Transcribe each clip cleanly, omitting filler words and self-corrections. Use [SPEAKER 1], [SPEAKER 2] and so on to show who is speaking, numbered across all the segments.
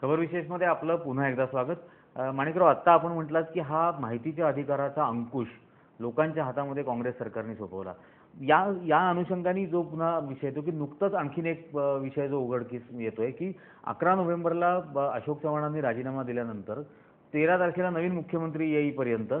[SPEAKER 1] खबर विशेषमध्ये आपलं पुन्हा एकदा स्वागत. माणिकराव, आत्ता आपण म्हटलात की हा माहितीच्या अधिकाराचा अंकुश लोकांच्या हातामध्ये काँग्रेस सरकारने सोपवला. या या अनुषंगाने जो पुन्हा विषय येतो की नुकतंच आणखीन एक विषय जो उघडकीस येतोय की 11 नोव्हेंबरला अशोक चव्हाणांनी राजीनामा दिल्यानंतर 13 तारखेला नवीन मुख्यमंत्री येईपर्यंत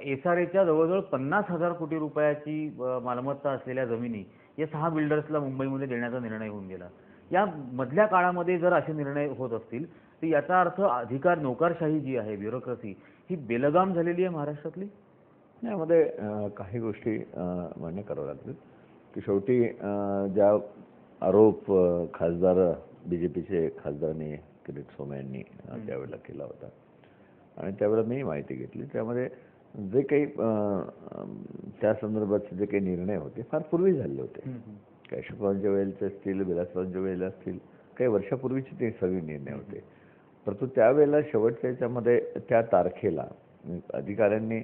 [SPEAKER 1] एसआरएच्या जवळजवळ 50,000 कोटी रुपयाची मालमत्ता असलेल्या जमिनी या 6 बिल्डर्सला मुंबईमध्ये देण्याचा निर्णय होऊन गेला. या मधल्या काळामध्ये जर असे निर्णय होत असतील तर याचा अर्थ अधिकार नोकरशाही जी आहे, ब्युरोक्रेसी ही बेलगाम झालेली आहे महाराष्ट्रातली.
[SPEAKER 2] यामध्ये काही गोष्टी मान्य कराव्या लागतील की शेवटी ज्या आरोप खासदार बीजेपीचे खासदारांनी किरीट सोमय्या यांनी त्यावेळेला केला होता आणि त्यावेळेला मी माहिती घेतली, त्यामध्ये जे काही त्या संदर्भात जे काही निर्णय होते फार पूर्वी झाले होते. काही अशोकरावांच्या वेळेचे असतील, विलासरावांच्या वेळेला असतील, काही वर्षापूर्वीचे ते सगळे निर्णय होते. परंतु त्यावेळेला शेवटच्या याच्यामध्ये त्या तारखेला अधिकाऱ्यांनी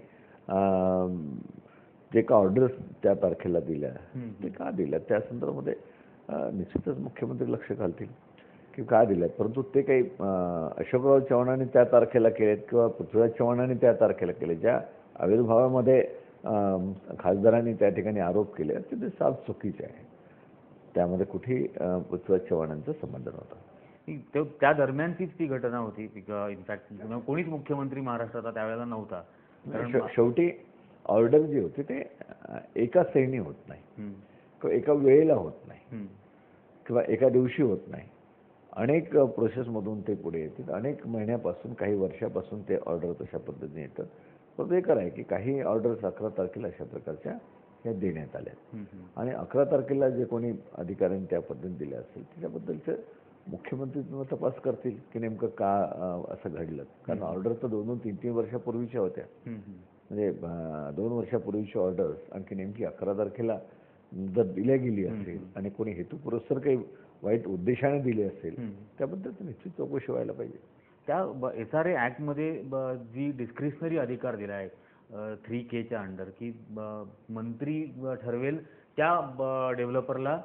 [SPEAKER 2] जे का ऑर्डर्स त्या तारखेला दिल्या ते का दिल्या त्या संदर्भामध्ये निश्चितच मुख्यमंत्री लक्ष घालतील की का दिल्यात. परंतु ते काही अशोकराव चव्हाणांनी त्या तारखेला केलेत किंवा पृथ्वीराज चव्हाणांनी त्या तारखेला केले, ज्या आविर्भावामध्ये खासदारांनी त्या ठिकाणी आरोप केले ते साफ चुकीचे आहे. त्यामध्ये कुठेही पृथ्वीराज चव्हाणांचा संबंध नव्हता.
[SPEAKER 1] त्या दरम्यानचीच ती घटना होती. इनफॅक्ट कोणीच मुख्यमंत्री महाराष्ट्राचा त्यावेळेला नव्हता.
[SPEAKER 2] शेवटी ऑर्डर जी होती ते एका सैनी होत नाही किंवा एका वेळेला होत नाही किंवा एका दिवशी होत नाही. अनेक प्रोसेसमधून ते पुढे येतात. अनेक महिन्यापासून, काही वर्षापासून ते ऑर्डर तशा पद्धतीने येतात. पण एक आहे की काही ऑर्डर्स 11 तारखेला अशा प्रकारच्या ह्या देण्यात आल्या आणि 11 तारखेला जे कोणी अधिकाऱ्यांनी त्या पद्धतीने दिल्या असेल त्याच्याबद्दलचं मुख्यमंत्री तपास करतील की नेमकं का असं घडलं. कारण ऑर्डर तर 2-3 वर्षापूर्वीच्या होत्या. म्हणजे 2 वर्षापूर्वीची ऑर्डर्स आणखी नेमकी 11 तारखेला जर दिल्या गेली असेल आणि कोणी हेतुपुरस्सर काही वाईट उद्देशाने दिली असेल त्याबद्दल निश्चित चौकशी व्हायला पाहिजे.
[SPEAKER 1] त्या एसआरए ॲक्टमध्ये जी डिस्क्रिशनरी अधिकार दिला आहे 3Kच्या अंडर की मंत्री ठरवेल त्या डेव्हलपरला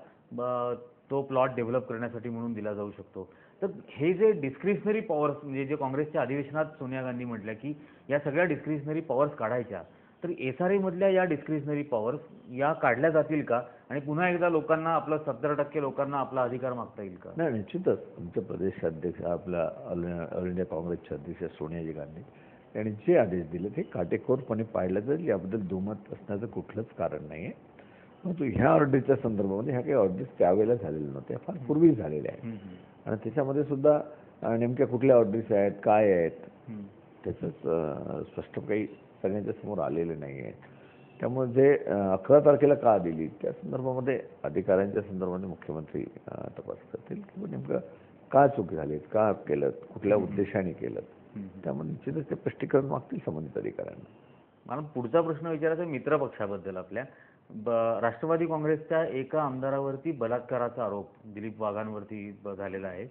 [SPEAKER 1] तो प्लॉट डेव्हलप करण्यासाठी म्हणून दिला जाऊ शकतो. तर हे जे डिस्क्रिशनरी पॉवर्स म्हणजे जे काँग्रेसच्या अधिवेशनात सोनिया गांधी म्हटल्या की या सगळ्या डिस्क्रिशनरी पॉवर्स काढायच्या, तर एसआरए मधल्या या डिस्क्रिशनरी पॉवर्स या काढल्या जातील का आणि पुन्हा एकदा लोकांना आपलं 70% लोकांना आपला अधिकार मागता येईल का?
[SPEAKER 2] नाही, निश्चितच आमच्या प्रदेशाध्यक्ष आपल्या ऑल इंडिया काँग्रेसचे अध्यक्ष सोनियाजी गांधी यांनी जे आदेश दिले ते काटेकोरपणे पाळले जाईल, याबद्दल दुमत असण्याचं कुठलंच कारण नाही आहे. परंतु ह्या ऑर्डरच्या संदर्भामध्ये ह्या काही ऑर्डर्स त्यावेळेला झालेल्या नव्हत्या, फार पूर्वी झालेल्या आहेत आणि त्याच्यामध्ये सुद्धा नेमक्या कुठल्या ऑर्डर्स आहेत, काय आहेत त्याचंच स्पष्ट काही सगळ्यांच्या समोर आलेले नाही आहे. त्यामुळे जे 11 तारखेला का दिली त्या संदर्भामध्ये अधिकाऱ्यांच्या संदर्भामध्ये मुख्यमंत्री तपास करतील किंवा नेमकं का चूक झालीत, का केलं, कुठल्या उद्देशाने केलं, त्यामुळे निश्चितच ते स्पष्टीकरण मागतील संबंधित अधिकाऱ्यांना.
[SPEAKER 1] मला पुढचा प्रश्न विचारायचा मित्रपक्षाबद्दल. आपल्या राष्ट्रवादी काँग्रेसच्या एका आमदारावरती बलात्काराचा आरोप दिलीप वाघांवरती झालेला आहे.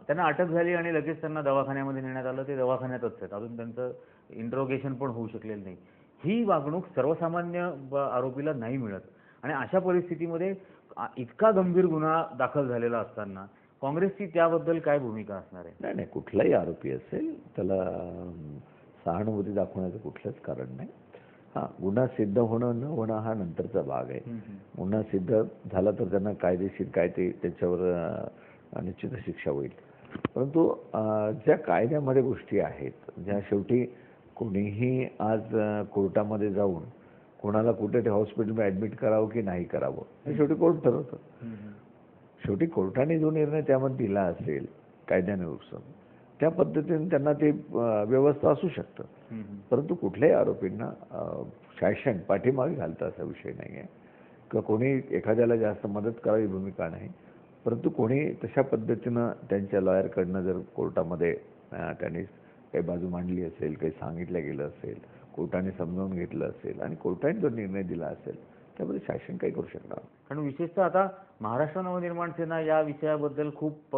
[SPEAKER 1] त्यांना अटक झाली आणि लगेच त्यांना दवाखान्यामध्ये नेण्यात आलं. ते दवाखान्यातच आहेत, अजून त्यांचं इंट्रोगेशन पण होऊ शकलेलं नाही. ही वागणूक सर्वसामान्य आरोपीला नाही मिळत आणि अशा परिस्थितीमध्ये इतका गंभीर गुन्हा दाखल झालेला असताना काँग्रेसची त्याबद्दल काय भूमिका असणार आहे?
[SPEAKER 2] नाही, कुठलाही आरोपी असेल त्याला सहानुभूती दाखवण्याचं कुठलंच कारण नाही. हां, गुन्हा सिद्ध होणं न होणं हा नंतरचा भाग आहे. गुन्हा सिद्ध झाला तर त्यांना कायदेशीर काय ते त्याच्यावर निश्चित शिक्षा होईल. परंतु ज्या कायद्यामध्ये गोष्टी आहेत, ज्या शेवटी कोणीही आज कोर्टामध्ये जाऊन कोणाला कुठे ते हॉस्पिटलमध्ये ॲडमिट करावं की नाही करावं हे शेवटी कोर्ट ठरवतं. शेवटी कोर्टाने जो निर्णय त्यामध्ये दिला असेल कायद्यानुसार त्या पद्धतीने त्यांना ते व्यवस्था असू शकतं. परंतु कुठल्याही आरोपींना शासन पाठीमागे घालतं असा विषय नाही आहे किंवा कोणी एखाद्याला जास्त मदत करावी भूमिका नाही. परंतु कोणी तशा पद्धतीनं त्यांच्या लॉयरकडनं जर कोर्टामध्ये त्यांनी काही बाजू मांडली असेल, काही सांगितलं गेलं असेल, कोर्टाने समजावून घेतलं असेल आणि कोर्टाने जो निर्णय दिला असेल त्यामध्ये शासन काही करू शकणार.
[SPEAKER 1] कारण विशेषतः आता महाराष्ट्र नवनिर्माण सेना या विषयाबद्दल खूप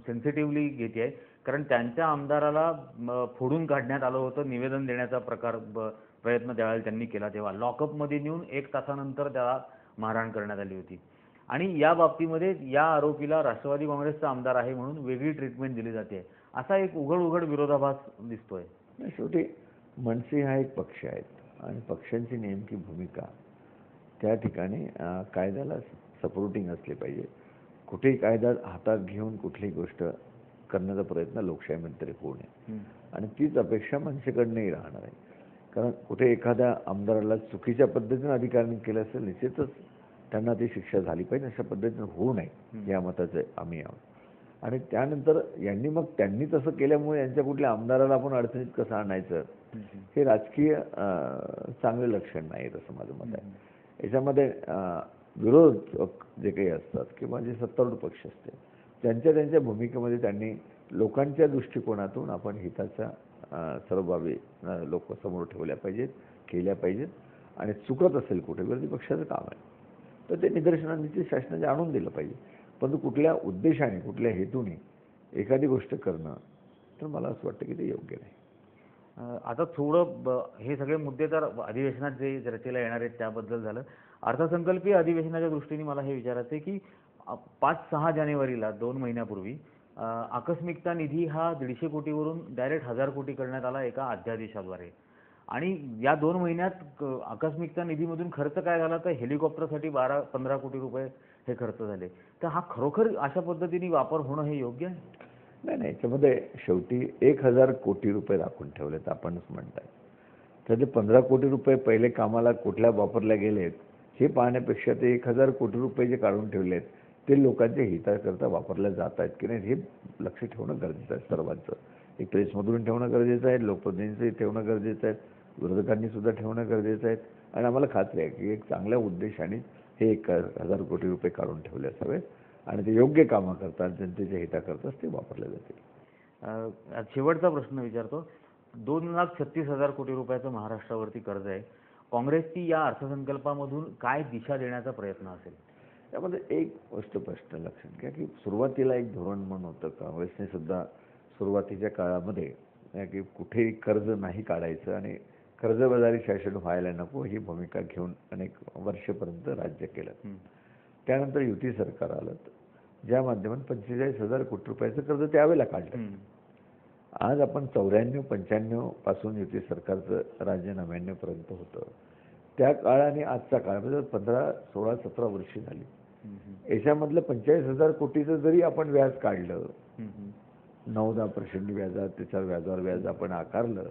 [SPEAKER 1] सेन्सिटिव्हली घेते आहे. कारण त्यांच्या आमदाराला फोडून काढण्यात आलं होतं, निवेदन देण्याचा प्रयत्न त्यावेळेला त्यांनी केला तेव्हा लॉकअपमध्ये नेऊन 1 तासानंतर त्याला मारहाण करण्यात आली होती. आणि या बाबतीमध्ये या आरोपीला राष्ट्रवादी काँग्रेसचा आमदार आहे म्हणून वेगळी ट्रीटमेंट दिली जाते, असा एक उघड विरोधाभास दिसतोय.
[SPEAKER 2] नाही, शेवटी मनसे हा एक पक्ष आहे आणि पक्षांची नेमकी भूमिका त्या ठिकाणी कायद्याला सपोर्टिंग असले पाहिजे. कुठेही कायदा हातात घेऊन कुठलीही गोष्ट करण्याचा प्रयत्न लोकशाहीमध्ये तरी होऊ नये आणि तीच अपेक्षा मनसेकडनंही राहणार आहे. कारण कुठे एखाद्या आमदाराला चुकीच्या पद्धतीनं अधिकाऱ्यांनी केलं असेल, निश्चितच त्यांना ती शिक्षा झाली पाहिजे. अशा पद्धतीनं होऊ नये या मताचे आम्ही आहोत. आणि त्यानंतर त्यांनी तसं केल्यामुळे यांच्या कुठल्या आमदाराला आपण अडचणीत कसं आणायचं, हे राजकीय चांगले लक्षण नाही असं माझं मत आहे. याच्यामध्ये विरोधक जे काही असतात किंवा जे सत्तारूढ पक्ष असते त्यांच्या भूमिकेमध्ये त्यांनी लोकांच्या दृष्टिकोनातून आपण हिताच्या सर्व बाबी लोकांसमोर ठेवल्या पाहिजेत, केल्या पाहिजेत. आणि चुकत असेल कुठे विरोधी पक्षाचं काम आहे तर ते निदर्शनाने शासनाने आणून दिलं पाहिजे. परंतु कुठल्या उद्देशाने कुठल्या हेतूने एखादी गोष्ट करणं तर मला असं वाटतं की ते योग्य नाही.
[SPEAKER 1] आता थोडं हे सगळे मुद्दे तर अधिवेशनात जे चर्चेला येणार आहेत त्याबद्दल झालं. अर्थसंकल्पीय अधिवेशनाच्या दृष्टीने मला हे विचारायचं आहे की 5-6 जानेवारीला 2 महिन्यापूर्वी आकस्मिकता निधी हा 150 कोटीवरून डायरेक्ट 1000 कोटी करण्यात आला एका अध्यादेशाद्वारे. आणि या 2 महिन्यात आकस्मिकता निधीमधून खर्च काय झाला तर हेलिकॉप्टरसाठी 12-15 कोटी रुपये हे खर्च झाले. तर हा खरोखर अशा पद्धतीने वापर होणं हे योग्य आहे?
[SPEAKER 2] नाही, याच्यामध्ये शेवटी 1000 कोटी रुपये राखून ठेवलेत आपणच म्हणताय. तर ते 15 कोटी रुपये पहिले कामाला कुठल्या वापरल्या गेलेत हे पाहण्यापेक्षा ते 1000 कोटी रुपये जे काढून ठेवलेत ते लोकांच्या हिताकरता वापरल्या जात आहेत की नाही हे लक्ष ठेवणं गरजेचं आहे सर्वांचं. एक प्रेसमधून ठेवणं गरजेचं आहे, लोकप्रतिनिधींचंही ठेवणं गरजेचं आहे, विरोधकांनी सुद्धा ठेवणं गरजेचं आहे. आणि आम्हाला खात्री आहे की एक चांगल्या उद्देशाने हे 1000 कोटी रुपये काढून ठेवले असावेत आणि ते योग्य कामं करतात, जनतेच्या हिताकरताच ते वापरले जातील.
[SPEAKER 1] शेवटचा प्रश्न विचारतो. 2,36,000 कोटी रुपयाचं महाराष्ट्रावरती कर्ज आहे. काँग्रेसची या अर्थसंकल्पामधून काय दिशा देण्याचा प्रयत्न असेल?
[SPEAKER 2] त्यामध्ये एक गोष्ट स्पष्ट लक्षात घ्या की सुरुवातीला एक धोरण म्हणून होतं. काँग्रेसने सुद्धा सुरुवातीच्या काळामध्ये की कुठेही कर्ज नाही काढायचं आणि कर्जबाजारी शासन व्हायला नको ही भूमिका घेऊन अनेक वर्षपर्यंत राज्य केलं. त्यानंतर युती सरकार आलं ज्या माध्यमातून 45,000 कोटी रुपयाचं कर्ज त्यावेळेला काढलं. आज आपण 94-95 पासून युती सरकारचं राज्य 99 पर्यंत होतं. त्या काळ आणि आजचा काळ म्हणजे 15, 16, 17 वर्षे झाली. याच्यामधलं 45,000 कोटीचं जरी आपण व्याज काढलं, 9-10% व्याजात त्याच्यावर व्याजावर व्याज आपण आकारलं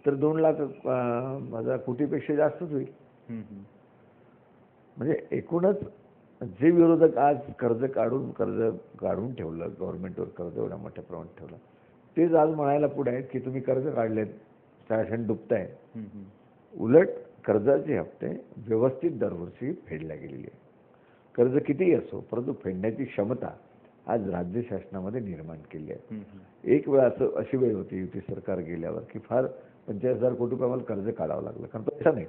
[SPEAKER 2] तर 2,00,000 कोटीपेक्षा जास्तच होईल. म्हणजे एकूणच जे विरोधक आज कर्ज काढून ठेवलं, गव्हर्नमेंटवर कर्ज एवढ्या मोठ्या प्रमाणात ठेवलं, तेच आज म्हणायला पुढे आहेत की तुम्ही कर्ज काढलेत, शासन डुबताय. उलट कर्जाचे हप्ते व्यवस्थित दरवर्षी फेडल्या गेलेली आहे. कर्ज कितीही असो परंतु फेडण्याची क्षमता आज राज्य शासनामध्ये निर्माण केली आहे. एक वेळ अशी वेळ होती युती सरकार गेल्यावर की फार 45,000 कोटी रुपये आम्हाला कर्ज काढावं लागलं, कारण पैसा नाही.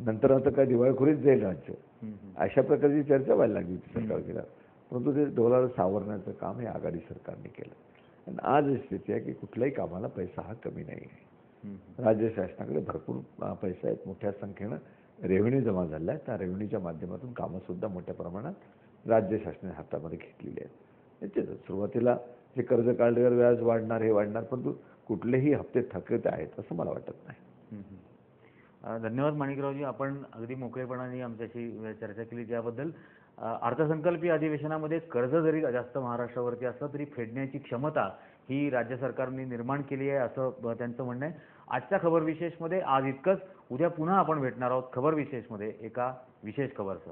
[SPEAKER 2] नंतर आता काय दिवाळखोरीत जाईल राज्य, अशा प्रकारची चर्चा व्हायला लागली युती सरकार गेल्यावर. परंतु ते डोलाला सावरण्याचं काम हे आघाडी सरकारने केलं. आणि आज स्थिती आहे की कुठल्याही कामाला पैसा हा कमी नाही आहे. राज्य शासनाकडे भरपूर पैसा आहेत, मोठ्या संख्येनं रेव्हेन्यू जमा झाला आहे. त्या रेव्हेन्यूच्या माध्यमातून कामंसुद्धा मोठ्या प्रमाणात राज्य शासनाने हातामध्ये घेतलेली आहेत. निश्चितच सुरुवातीला जे कर्ज काढल्यावर व्याज वाढणार हे वाढणार, परंतु कुठलेही हप्ते थकीत आहेत असं मला वाटत नाही.
[SPEAKER 1] धन्यवाद माणिकरावजी, आपण अगदी मोकळेपणाने आमच्याशी चर्चा केली त्याबद्दल. अर्थसंकल्पीय अधिवेशनामध्ये कर्ज जरी जास्त महाराष्ट्रावरती असलं तरी फेडण्याची क्षमता ही राज्य सरकारने निर्माण केली आहे असं त्यांचं म्हणणं आहे. आजच्या खबर विशेषमध्ये आज इतकंच. उद्या पुन्हा आपण भेटणार आहोत खबर विशेषमध्ये एका विशेष खबरसह.